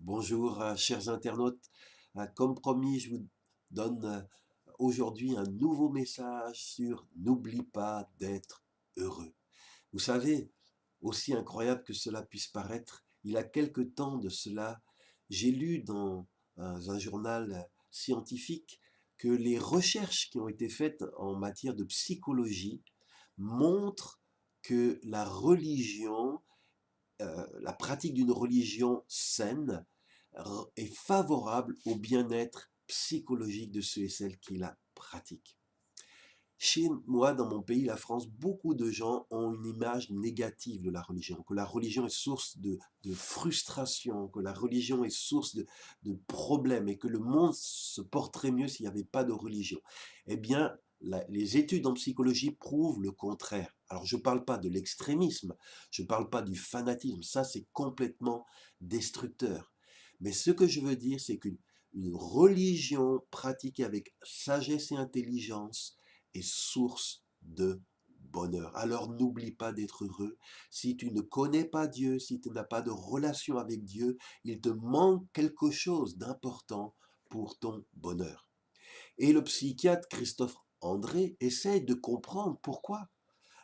Bonjour, chers internautes. Comme promis, je vous donne aujourd'hui un nouveau message sur n'oublie pas d'être heureux. Vous savez, aussi incroyable que cela puisse paraître, il y a quelque temps de cela, j'ai lu dans un journal scientifique que les recherches qui ont été faites en matière de psychologie montrent que la pratique d'une religion saine est favorable au bien-être psychologique de ceux et celles qui la pratiquent. Chez moi, dans mon pays, la France, beaucoup de gens ont une image négative de la religion, que la religion est source de frustration, que la religion est source de problèmes et que le monde se porterait mieux s'il n'y avait pas de religion. Eh bien, les études en psychologie prouvent le contraire. Alors, je ne parle pas de l'extrémisme, je ne parle pas du fanatisme, ça c'est complètement destructeur. Mais ce que je veux dire, c'est qu'une religion pratiquée avec sagesse et intelligence est source de bonheur. Alors n'oublie pas d'être heureux. Si tu ne connais pas Dieu, si tu n'as pas de relation avec Dieu, il te manque quelque chose d'important pour ton bonheur. Et le psychiatre Christophe André essaie de comprendre pourquoi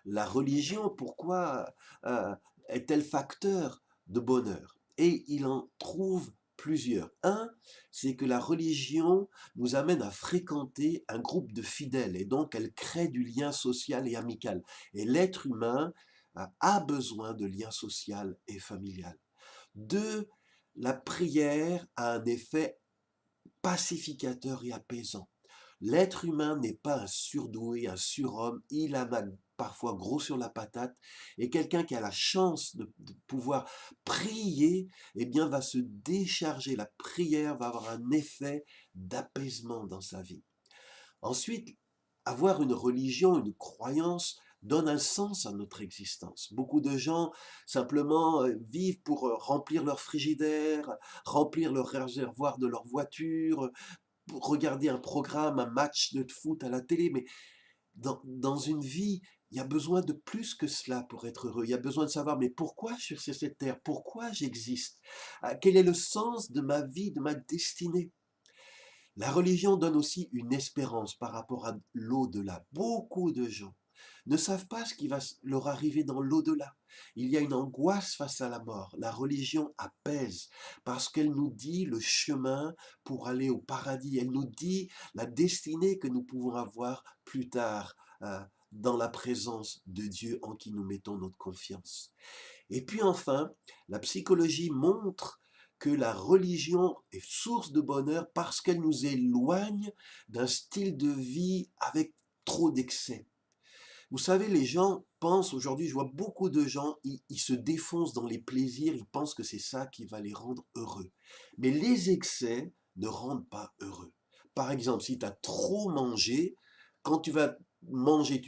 la religion, pourquoi est-elle facteur de bonheur. Et il en trouve plusieurs. Un, c'est que la religion nous amène à fréquenter un groupe de fidèles et donc elle crée du lien social et amical. Et l'être humain a besoin de liens social et familial. Deux, la prière a un effet pacificateur et apaisant. L'être humain n'est pas un surdoué, un surhomme, il en a parfois gros sur la patate, et quelqu'un qui a la chance de pouvoir prier, eh bien va se décharger. La prière va avoir un effet d'apaisement dans sa vie. Ensuite, avoir une religion, une croyance, donne un sens à notre existence. Beaucoup de gens simplement vivent pour remplir leur frigidaire, remplir leur réservoir de leur voiture, pour regarder un programme, un match de foot à la télé, mais dans une vie, il y a besoin de plus que cela pour être heureux. Il y a besoin de savoir, mais pourquoi je suis sur cette terre? Pourquoi j'existe? Quel est le sens de ma vie, de ma destinée? La religion donne aussi une espérance par rapport à l'au-delà. Beaucoup de gens ne savent pas ce qui va leur arriver dans l'au-delà. Il y a une angoisse face à la mort. La religion apaise parce qu'elle nous dit le chemin pour aller au paradis. Elle nous dit la destinée que nous pouvons avoir plus tard dans la présence de Dieu en qui nous mettons notre confiance. Et puis enfin, la psychologie montre que la religion est source de bonheur parce qu'elle nous éloigne d'un style de vie avec trop d'excès. Vous savez, les gens pensent aujourd'hui, je vois beaucoup de gens, ils se défoncent dans les plaisirs, ils pensent que c'est ça qui va les rendre heureux. Mais les excès ne rendent pas heureux. Par exemple, si tu as trop mangé, quand tu vas manger,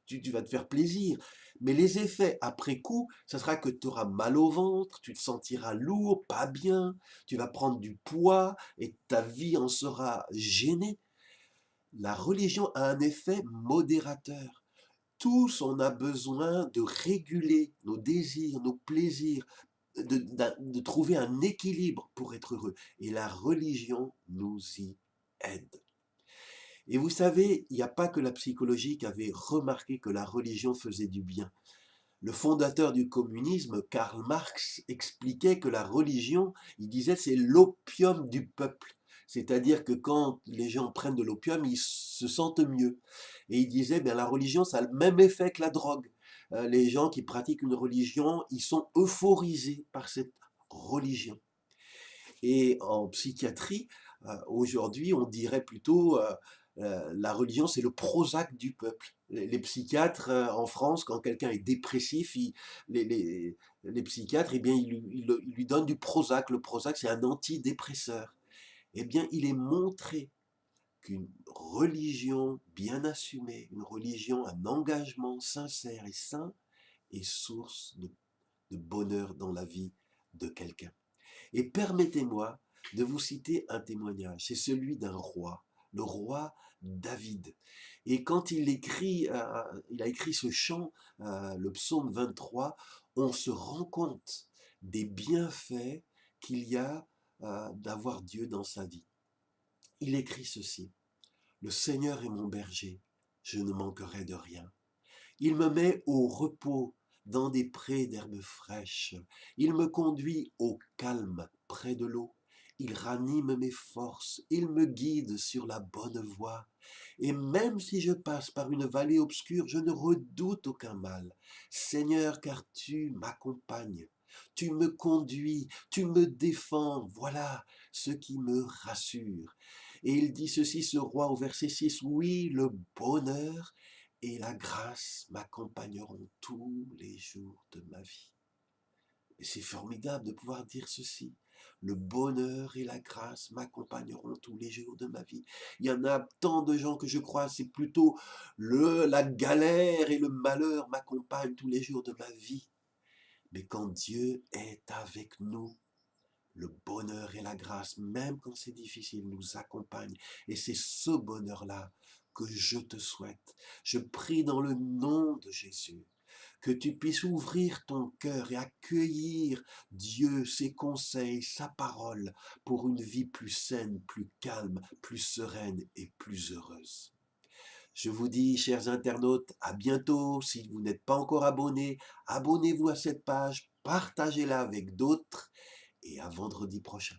tu vas te faire plaisir. Mais les effets après coup, ça sera que tu auras mal au ventre, tu te sentiras lourd, pas bien, tu vas prendre du poids et ta vie en sera gênée. La religion a un effet modérateur. Tous, on a besoin de réguler nos désirs, nos plaisirs, de trouver un équilibre pour être heureux. Et la religion nous y aide. Et vous savez, il n'y a pas que la psychologie qui avait remarqué que la religion faisait du bien. Le fondateur du communisme, Karl Marx, expliquait que la religion, il disait, c'est l'opium du peuple. C'est-à-dire que quand les gens prennent de l'opium, ils se sentent mieux. Et il disait, bien, la religion, ça a le même effet que la drogue. Les gens qui pratiquent une religion, ils sont euphorisés par cette religion. Et en psychiatrie, aujourd'hui, on dirait plutôt la religion, c'est le Prozac du peuple. Les psychiatres en France, quand quelqu'un est dépressif, les, les, les psychiatres, eh bien, ils lui donnent du Prozac. Le Prozac, c'est un antidépresseur. Eh bien, il est montré qu'une religion bien assumée, une religion, un engagement sincère et sain, est source de bonheur dans la vie de quelqu'un. Et permettez-moi de vous citer un témoignage. C'est celui d'un roi, le roi David. Et quand il a écrit ce chant, le psaume 23, on se rend compte des bienfaits qu'il y a d'avoir Dieu dans sa vie. Il écrit ceci: « Le Seigneur est mon berger, je ne manquerai de rien. Il me met au repos dans des prés d'herbes fraîches. Il me conduit au calme près de l'eau. Il ranime mes forces. Il me guide sur la bonne voie. Et même si je passe par une vallée obscure, je ne redoute aucun mal. Seigneur, car tu m'accompagnes. Tu me conduis, tu me défends. Voilà ce qui me rassure. Et il dit ceci, ce roi, au verset 6, « Oui, le bonheur et la grâce m'accompagneront tous les jours de ma vie. » Et c'est formidable de pouvoir dire ceci. Le bonheur et la grâce m'accompagneront tous les jours de ma vie. Il y en a tant de gens que je crois, c'est plutôt la galère et le malheur m'accompagnent tous les jours de ma vie. Mais quand Dieu est avec nous, le bonheur et la grâce, même quand c'est difficile, nous accompagnent. Et c'est ce bonheur-là que je te souhaite. Je prie dans le nom de Jésus que tu puisses ouvrir ton cœur et accueillir Dieu, ses conseils, sa parole pour une vie plus saine, plus calme, plus sereine et plus heureuse. Je vous dis, chers internautes, à bientôt. Si vous n'êtes pas encore abonnés, abonnez-vous à cette page, partagez-la avec d'autres et à vendredi prochain.